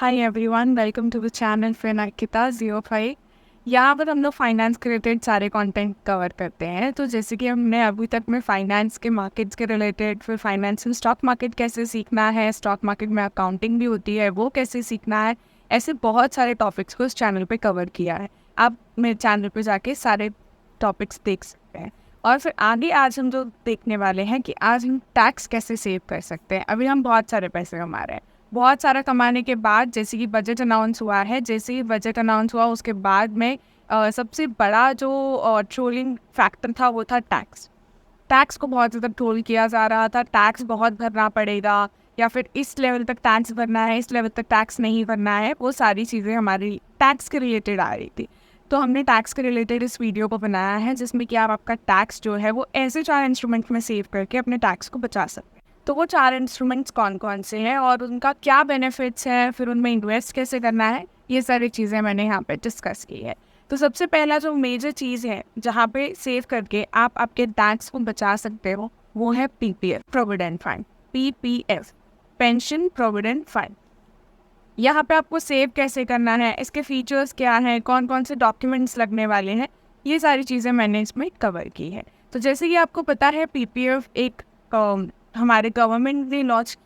Hi everyone, welcome to the channel फिनाकिता 05। यहाँ पर हम लोग फाइनेंस के रिलेटेड सारे कंटेंट कवर करते हैं। तो जैसे कि हमने अभी तक में फाइनेंस के मार्केट्स के रिलेटेड, फिर फाइनेंशियल स्टॉक मार्केट कैसे सीखना है, स्टॉक मार्केट में अकाउंटिंग भी होती है वो कैसे सीखना है, ऐसे बहुत सारे टॉपिक्स को इस चैनल पे कवर किया है। आप मेरे चैनल पे जाके सारे टॉपिक्स देख सकते हैं। और फिर आगे आज हम जो देखने वाले हैं कि आज हम टैक्स कैसे सेव कर सकते हैं। अभी हम बहुत सारे पैसे कमा रहे हैं, बहुत सारा कमाने के बाद जैसे कि बजट अनाउंस हुआ है, जैसे ही बजट अनाउंस हुआ उसके बाद में सबसे बड़ा जो ट्रोलिंग फैक्टर था वो था टैक्स। टैक्स को बहुत ज़्यादा ट्रोल किया जा रहा था, टैक्स बहुत भरना पड़ेगा या फिर इस लेवल तक टैक्स भरना है, इस लेवल तक टैक्स नहीं भरना है। वो सारी चीज़ें हमारी टैक्स के रिलेटेड आ रही थी। तो हमने टैक्स के रिलेटेड इस वीडियो को बनाया है जिसमें कि आप आपका टैक्स जो है वो ऐसे 4 इंस्ट्रूमेंट में सेव करके अपने टैक्स को बचा सकते हैं। तो वो 4 इंस्ट्रूमेंट्स कौन कौन से हैं और उनका क्या बेनिफिट्स हैं, फिर उनमें इन्वेस्ट कैसे करना है, ये सारी चीज़ें मैंने यहाँ पे डिस्कस की है। तो सबसे पहला जो मेजर चीज़ है जहाँ पे सेव करके आप आपके टैक्स को बचा सकते हो वो है PPF, provident fund. PPF, pension provident fund. यहाँ पे आपको सेव कैसे करना है, इसके फीचर्स क्या हैं, कौन कौन से डॉक्यूमेंट्स लगने वाले हैं, ये सारी चीज़ें मैंने इसमें कवर की है। तो जैसे कि आपको पता है पीपीएफ एक हमारे गवर्नमेंट ने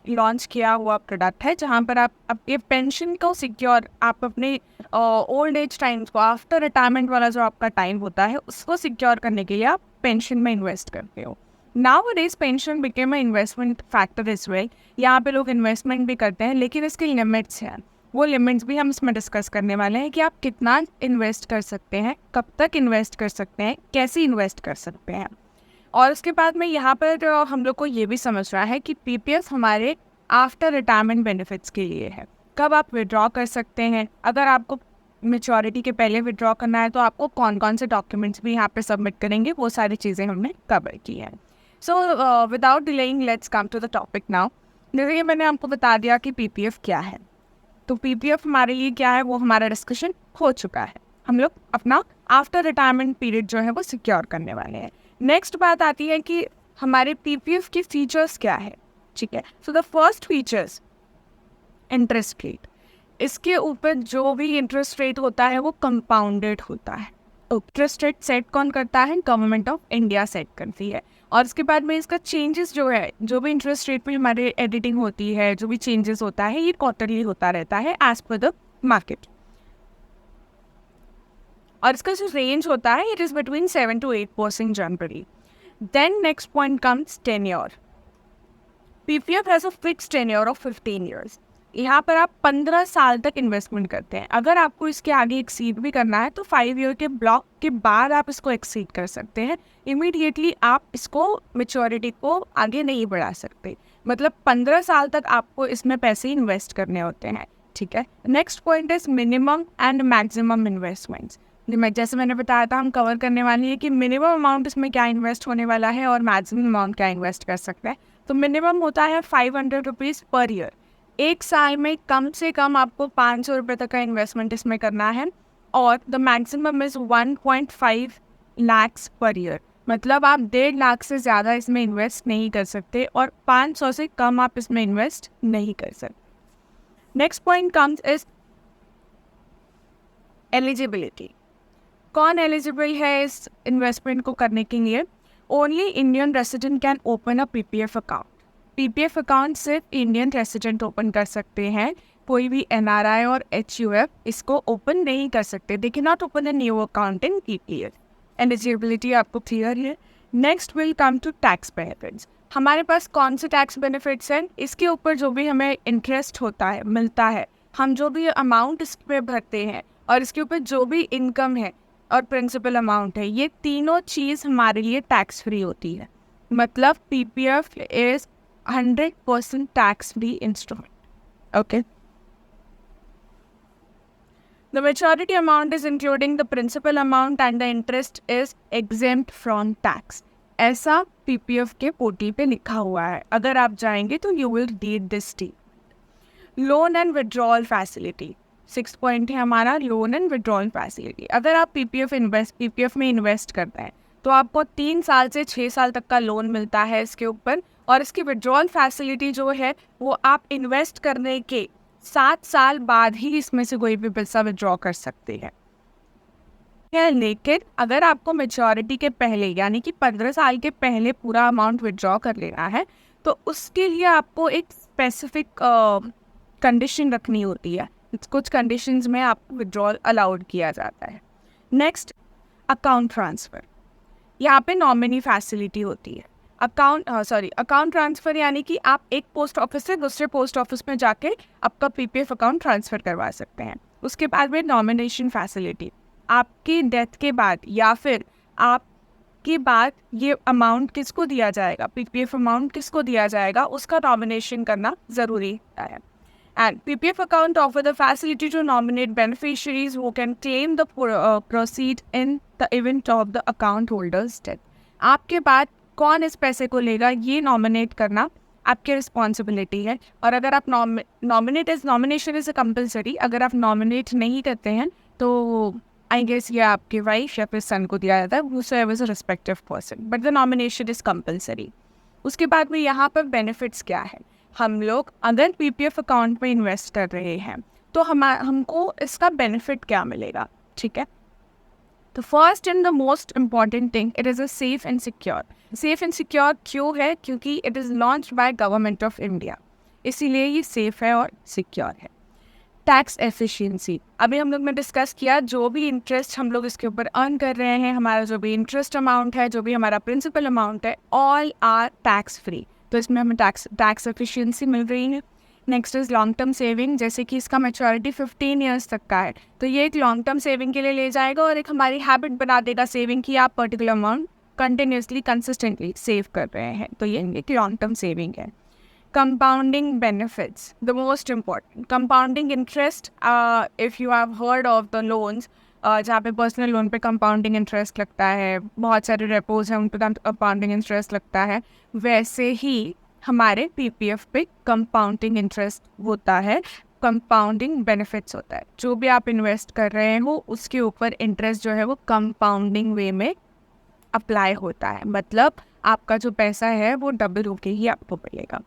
लॉन्च किया हुआ प्रोडक्ट है जहाँ पर आप आपके पेंशन को सिक्योर, आप अपने ओल्ड एज टाइम्स को, आफ्टर रिटायरमेंट वाला जो आपका टाइम होता है उसको सिक्योर करने के लिए आप पेंशन में इन्वेस्ट करते हो। Nowadays pension became a investment factor is well. यहाँ पे लोग इन्वेस्टमेंट भी करते हैं लेकिन इसके लिमिट्स हैं। वो लिमिट्स भी हम इसमें डिस्कस करने वाले हैं कि आप कितना इन्वेस्ट कर सकते हैं, कब तक इन्वेस्ट कर सकते हैं, कैसे इन्वेस्ट कर सकते हैं। और उसके बाद में यहाँ पर हम लोग को ये भी समझना है कि पीपीएफ हमारे आफ्टर रिटायरमेंट बेनिफिट्स के लिए है। कब आप विड्रॉ कर सकते हैं, अगर आपको मेच्योरिटी के पहले विड्रॉ करना है तो आपको कौन कौन से डॉक्यूमेंट्स भी यहाँ पे सबमिट करेंगे, वो सारी चीज़ें हमने कवर की हैं। So without delaying let's come to the topic now. जैसे कि मैंने आपको बता दिया कि पीपीएफ क्या है, तो पीपीएफ हमारे लिए क्या है वो हमारा डिस्कशन हो चुका है। हम लोग अपना आफ्टर रिटायरमेंट पीरियड जो है वो सिक्योर करने वाले हैं। नेक्स्ट बात आती है कि हमारे पीपीएफ के फीचर्स क्या है। ठीक है, so the first features, interest rate. इसके ऊपर जो भी इंटरेस्ट रेट होता है वो कंपाउंडेड होता है। इंटरेस्ट रेट सेट कौन करता है? गवर्नमेंट ऑफ इंडिया सेट करती है। और इसके बाद में इसका चेंजेस जो है, जो भी इंटरेस्ट रेट में हमारे एडिटिंग होती है, जो भी चेंजेस होता है, ये क्वार्टरली होता रहता है एज पर द मार्केट। और इसका जो रेंज होता है it is between 7 to 8% generally. Then next point comes tenure. PPF has a fixed tenure of 15 years. यहाँ पर आप 15 साल तक इन्वेस्टमेंट करते हैं। अगर आपको इसके आगे एक्सीड भी करना है तो 5 ईयर के ब्लॉक के बाद आप इसको एक्सीड कर सकते हैं। इमीडिएटली आप इसको मेच्योरिटी को आगे नहीं बढ़ा सकते। मतलब 15 साल तक आपको इसमें पैसे इन्वेस्ट करने होते हैं। ठीक है, next point is minimum and maximum investments. जैसे मैंने बताया था, हम कवर करने वाले हैं कि मिनिमम अमाउंट इसमें क्या इन्वेस्ट होने वाला है और मैक्सिमम अमाउंट क्या इन्वेस्ट कर सकते हैं। तो मिनिमम होता है 500 रुपीज़ पर ईयर। एक साल में कम से कम आपको 500 रुपये तक का इन्वेस्टमेंट इसमें करना है। और the maximum is 1.5 lakhs per year. मतलब आप 1.5 लाख से ज़्यादा इसमें इन्वेस्ट नहीं कर सकते और 500 से कम आप इसमें इन्वेस्ट नहीं कर सकते। Next point comes is eligibility. कौन एलिजिबल है इस इन्वेस्टमेंट को करने के लिए? Only Indian resident can open a PPF account. PPF account सिर्फ इंडियन रेसिडेंट ओपन कर सकते हैं। कोई भी एनआरआई और एचयूएफ इसको ओपन नहीं कर सकते। They can not open a new account in PPF. Eligibility आपको क्लियर है। Next will come to tax benefits. हमारे पास कौन से टैक्स बेनिफिट्स हैं? इसके ऊपर जो भी हमें इंटरेस्ट होता है, मिलता है, हम जो भी अमाउंट इस पे भरते हैं और इसके ऊपर जो भी इनकम है और प्रिंसिपल अमाउंट है, ये तीनों चीज़ हमारे लिए टैक्स फ्री होती है। मतलब PPF is 100% tax free instrument. Okay, the maturity amount is including the principal amount and the interest is exempt from tax. ऐसा पीपीएफ के पोर्टल पे लिखा हुआ है। अगर आप जाएंगे तो you will read this statement. Loan and withdrawal facility, 6 point है हमारा, लोन एंड विड्रॉल फैसिलिटी। अगर आप पीपीएफ में इन्वेस्ट करते हैं तो आपको 3 साल से 6 साल तक का लोन मिलता है इसके ऊपर। और इसकी विड्रॉल फैसिलिटी जो है वो आप इन्वेस्ट करने के 7 साल बाद ही इसमें से कोई भी पैसा विड्रॉ कर सकते हैं। लेकिन अगर आपको मैच्योरिटी के पहले यानी कि 15 साल के पहले पूरा अमाउंट विड्रॉ कर लेना है तो उसके लिए आपको एक स्पेसिफिक कंडीशन रखनी होती है। कुछ कंडीशंस में आपको विड्रॉल अलाउड किया जाता है। Next, account transfer. यहाँ पे नॉमिनी फैसिलिटी होती है। अकाउंट ट्रांसफ़र यानी कि आप एक पोस्ट ऑफिस से दूसरे पोस्ट ऑफिस में जाके आपका पीपीएफ अकाउंट ट्रांसफ़र करवा सकते हैं। उसके बाद में नॉमिनेशन फैसिलिटी, आपकी डेथ के बाद या फिर आपके बाद ये अमाउंट किसको दिया जाएगा, पीपीएफ अमाउंट किसको दिया जाएगा, उसका नॉमिनेशन करना ज़रूरी है। And PPF account offer the facility to nominate beneficiaries who can claim the proceed in the event of the account holder's death. आपके बाद कौन इस पैसे को लेगा ये नॉमिनेट करना आपकी रिस्पॉन्सिबिलिटी है। और अगर आप नॉमिनेशन इज़ अ कंपलसरी, अगर आप नॉमिनेट नहीं करते हैं तो आई गेस ये आपके वाइफ या फिर सन को दिया जाता है, whosoever is a respective person, but the nomination is compulsory. उसके बाद में यहाँ पर बेनिफिट्स क्या है। हम लोग अगर पीपीएफ अकाउंट में इन्वेस्ट कर रहे हैं तो हमको इसका बेनिफिट क्या मिलेगा, ठीक है। तो first and the most important thing, it is a safe and secure. Safe and secure क्यों है? क्योंकि it is launched by government of India, इसीलिए ये सेफ है और सिक्योर है। टैक्स एफिशिएंसी, अभी हम लोग ने डिस्कस किया, जो भी इंटरेस्ट हम लोग इसके ऊपर अर्न कर रहे हैं, हमारा जो भी इंटरेस्ट अमाउंट है, जो भी हमारा प्रिंसिपल अमाउंट है, ऑल आर टैक्स फ्री, तो इसमें हमें टैक्स एफिशिएंसी मिल रही है। Next is long term saving, जैसे कि इसका मैच्योरिटी 15 ईयर्स तक का है, तो ये एक लॉन्ग टर्म सेविंग के लिए ले जाएगा और एक हमारी हैबिट बना देगा सेविंग की, आप particular amount continuously consistently save कर रहे हैं, तो ये एक लॉन्ग टर्म सेविंग है। Compounding benefits, the most important. Compounding interest, if you have heard of the loans, जहाँ पे पर्सनल लोन पे कंपाउंडिंग इंटरेस्ट लगता है, बहुत सारे रेपोज हैं उन पे कंपाउंडिंग इंटरेस्ट लगता है, वैसे ही हमारे पीपीएफ पे कंपाउंडिंग इंटरेस्ट होता है, कंपाउंडिंग बेनिफिट्स होता है। जो भी आप इन्वेस्ट कर रहे हो उसके ऊपर इंटरेस्ट जो है वो कंपाउंडिंग वे में अप्लाई होता है, मतलब आपका जो पैसा है वो डबल होके ही आपको मिलेगा।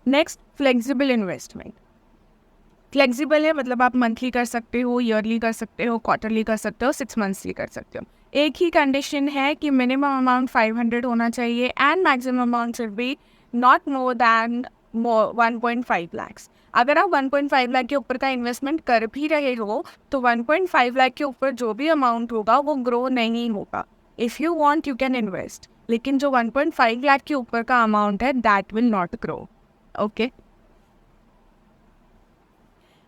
Next, flexible investment. फ्लेक्सिबल है मतलब आप मंथली कर सकते हो, ईयरली कर सकते हो, क्वार्टरली कर सकते हो, 6 मंथ्सली कर सकते हो। एक ही कंडीशन है कि मिनिमम अमाउंट 500 होना चाहिए and maximum amount should be not more than 1.5 lakh. अगर आप 1.5 लाख के ऊपर का इन्वेस्टमेंट कर भी रहे हो तो 1.5 लाख के ऊपर जो भी अमाउंट होगा वो ग्रो नहीं होगा। If you want you can invest, लेकिन जो 1.5 लाख के ऊपर का अमाउंट है that will not grow. Okay,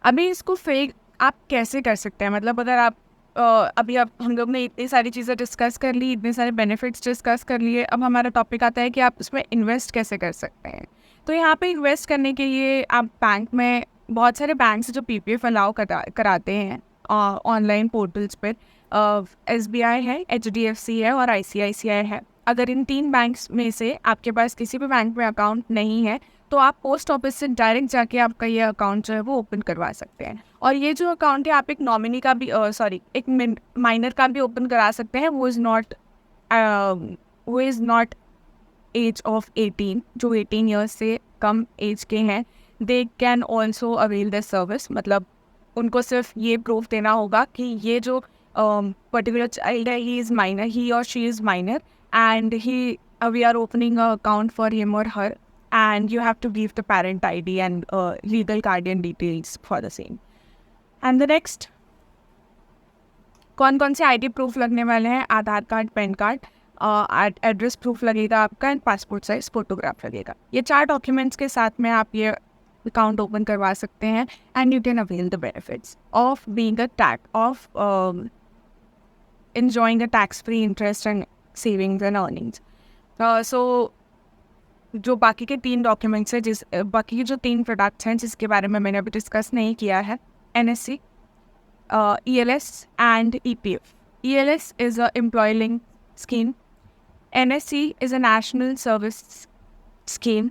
अभी इसको फेक आप कैसे कर सकते हैं, मतलब अगर आप अभी आप हम लोग ने इतनी सारी चीज़ें डिस्कस कर ली, इतने सारे बेनिफिट्स डिस्कस कर लिए, अब हमारा टॉपिक आता है कि आप इसमें इन्वेस्ट कैसे कर सकते हैं। तो यहाँ पे इन्वेस्ट करने के लिए आप बैंक में, बहुत सारे बैंक्स जो पीपीएफ अलाउ कराते हैं ऑनलाइन पोर्टल्स पर, एसबीआई है, एचडीएफसी है और आईसीआईसीआई है। अगर इन 3 बैंक्स में से आपके पास किसी भी बैंक में अकाउंट नहीं है तो आप पोस्ट ऑफिस से डायरेक्ट जाके आपका ये अकाउंट जो है वो ओपन करवा सकते हैं। और ये जो अकाउंट है आप एक नॉमिनी का भी एक माइनर का भी ओपन करा सकते हैं, वो इज़ नॉट एज ऑफ 18, जो 18 ईयर्स से कम एज के हैं, they can also avail the service. मतलब उनको सिर्फ ये प्रूफ देना होगा कि ये जो पर्टिकुलर चाइल्ड है ही और she is minor and we are opening an account for him or her, and you have to give the parent ID and legal guardian details for the same. And the next, कौन कौन से ID proof लगने वाले हैं? Aadhaar card, PAN card, address proof लगेगा आपका and passport size photograph लगेगा। ये 4 डॉक्यूमेंट्स के साथ में आप ये अकाउंट ओपन करवा सकते हैं and you can avail the benefits of being enjoying a tax-free interest and savings and earnings. So जो बाकी के 3 डॉक्यूमेंट्स हैं, बाकी के जो 3 प्रोडक्ट्स हैं जिसके बारे में मैंने अभी डिस्कस नहीं किया है, NSC, ELS and EPF. ELS is a employ link scheme, NSC is a national service scheme,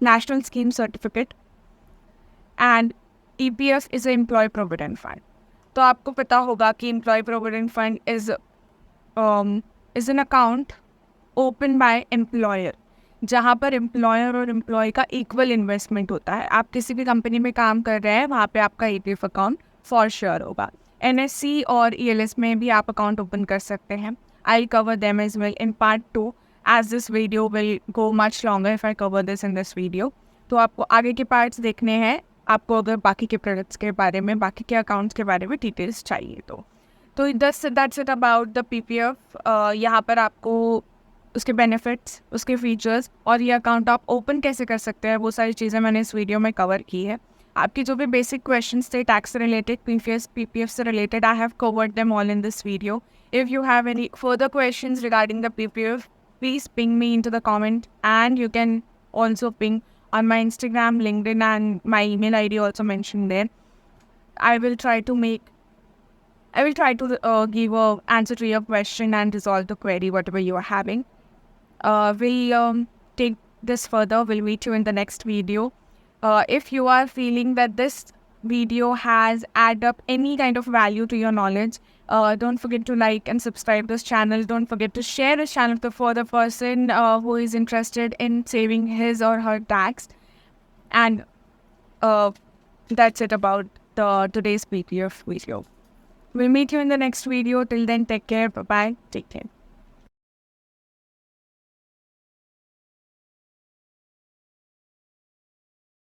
national scheme certificate, and EPF is a employ provident fund. तो आपको पता होगा कि employ provident fund is an account open by employer, जहाँ पर employer और employ का equal investment होता है। आप किसी भी कंपनी में काम कर रहे हैं, वहाँ पे आपका ईपीएफ अकाउंट फॉर श्योर होगा। एनएससी और ईएलएस में भी आप अकाउंट ओपन कर सकते हैं। I cover them as well in part 2 as this video will go much longer if I cover this in this video. तो आपको आगे के पार्ट्स देखने हैं, आपको अगर बाकी के प्रोडक्ट्स के बारे में, बाकी के अकाउंट्स के बारे में डिटेल्स चाहिए तो that's it about the PPF. यहाँ पर आपको उसके बेनिफिट्स, उसके फीचर्स और ये अकाउंट आप ओपन कैसे कर सकते हैं, वो सारी चीज़ें मैंने इस वीडियो में कवर की है। आपकी जो भी बेसिक क्वेश्चंस थे टैक्स से रिलेटेड, पीपीएफ से related, I have covered them all in this video. If you have any further questions regarding the PPF, please ping me into the comment, and you can also ping on my Instagram, LinkedIn, and my email ID also mentioned there. I will try to give a answer to your question and resolve the query whatever you are having. We'll take this further. We'll meet you in the next video. If you are feeling that this video has add up any kind of value to your knowledge, don't forget to like and subscribe this channel. Don't forget to share this channel to further person who is interested in saving his or her tax. And that's it about today's PPF video. We'll meet you in the next video. Till then, take care. Bye-bye. Take care.